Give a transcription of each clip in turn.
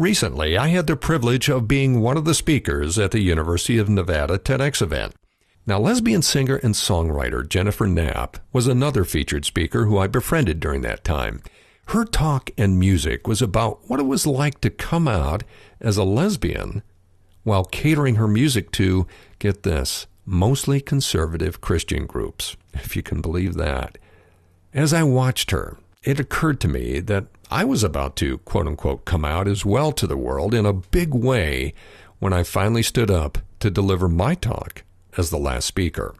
Recently, I had the privilege of being one of the speakers at the University of Nevada TEDx event. Now, lesbian singer and songwriter Jennifer Knapp was another featured speaker who I befriended during that time. Her talk and music was about what it was like to come out as a lesbian while catering her music to, get this, mostly conservative Christian groups, if you can believe that. As I watched her, it occurred to me that I was about to, quote-unquote, come out as well to the world in a big way when I finally stood up to deliver my talk as the last speaker.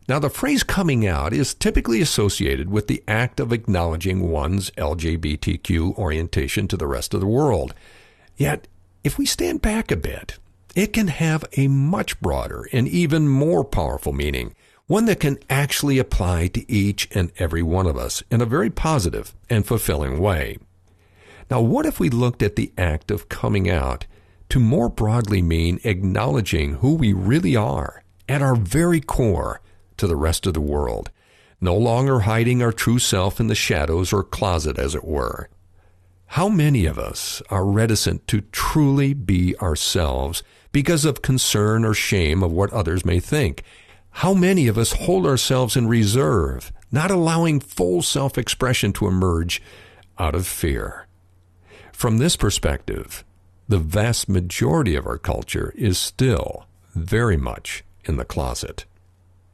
Now, the phrase coming out is typically associated with the act of acknowledging one's LGBTQ orientation to the rest of the world. Yet, if we stand back a bit, it can have a much broader and even more powerful meaning, one that can actually apply to each and every one of us in a very positive and fulfilling way. Now, what if we looked at the act of coming out to more broadly mean acknowledging who we really are at our very core to the rest of the world, no longer hiding our true self in the shadows or closet, as it were? How many of us are reticent to truly be ourselves because of concern or shame of what others may think? How many of us hold ourselves in reserve, not allowing full self-expression to emerge out of fear? From this perspective, the vast majority of our culture is still very much in the closet.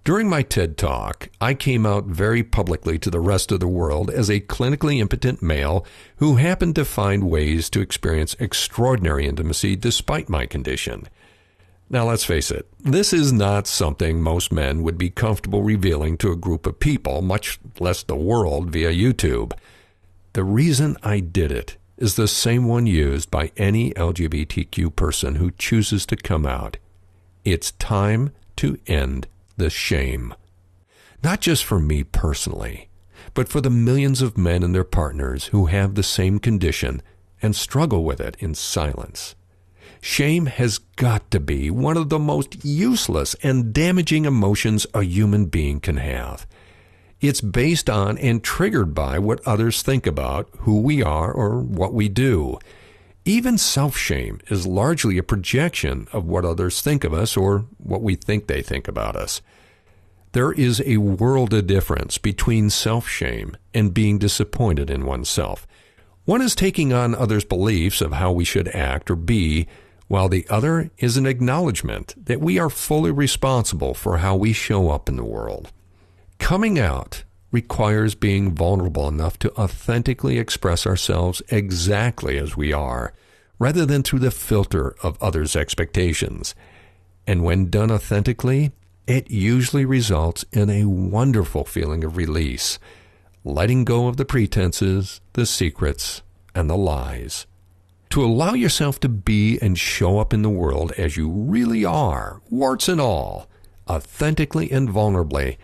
During my TED Talk, I came out very publicly to the rest of the world as a clinically impotent male who happened to find ways to experience extraordinary intimacy despite my condition. Now, let's face it, this is not something most men would be comfortable revealing to a group of people, much less the world, via YouTube. The reason I did it is the same one used by any LGBTQ person who chooses to come out. It's time to end the shame. Not just for me personally, but for the millions of men and their partners who have the same condition and struggle with it in silence. Shame has got to be one of the most useless and damaging emotions a human being can have. It's based on and triggered by what others think about who we are or what we do. Even self-shame is largely a projection of what others think of us or what we think they think about us. There is a world of difference between self-shame and being disappointed in oneself. One is taking on others' beliefs of how we should act or be, while the other is an acknowledgement that we are fully responsible for how we show up in the world. Coming out requires being vulnerable enough to authentically express ourselves exactly as we are, rather than through the filter of others' expectations. And when done authentically, it usually results in a wonderful feeling of release, letting go of the pretenses, the secrets, and the lies. To allow yourself to be and show up in the world as you really are, warts and all, authentically and vulnerably,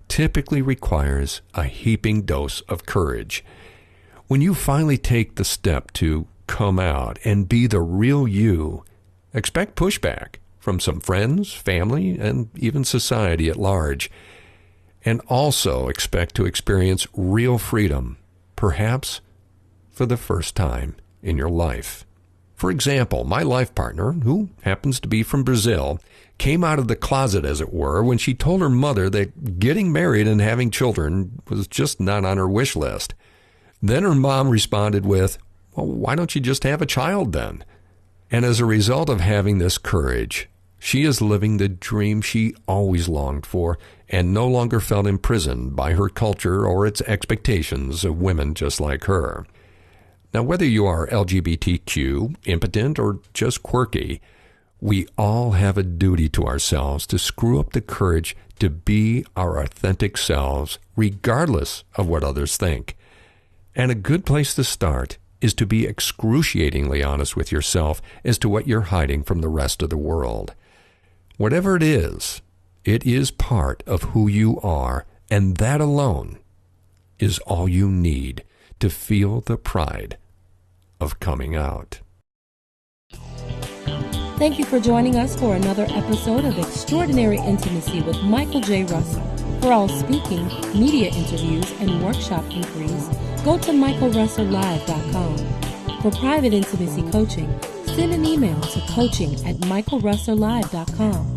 typically requires a heaping dose of courage. When you finally take the step to come out and be the real you, expect pushback from some friends, family, and even society at large. And also expect to experience real freedom, perhaps for the first time in your life. For example, my life partner, who happens to be from Brazil, came out of the closet, as it were, when she told her mother that getting married and having children was just not on her wish list. Then her mom responded with, "Well, why don't you just have a child then?" And as a result of having this courage, she is living the dream she always longed for and no longer felt imprisoned by her culture or its expectations of women just like her. Now, whether you are LGBTQ, impotent, or just quirky, we all have a duty to ourselves to screw up the courage to be our authentic selves, regardless of what others think. And a good place to start is to be excruciatingly honest with yourself as to what you're hiding from the rest of the world. Whatever it is part of who you are, and that alone is all you need to feel the pride of coming out. Thank you for joining us for another episode of Extraordinary Intimacy with Michael J. Russell. For all speaking, media interviews, and workshop inquiries, go to michaelrusselllive.com. For private intimacy coaching, send an email to coaching@michaelrusselllive.com.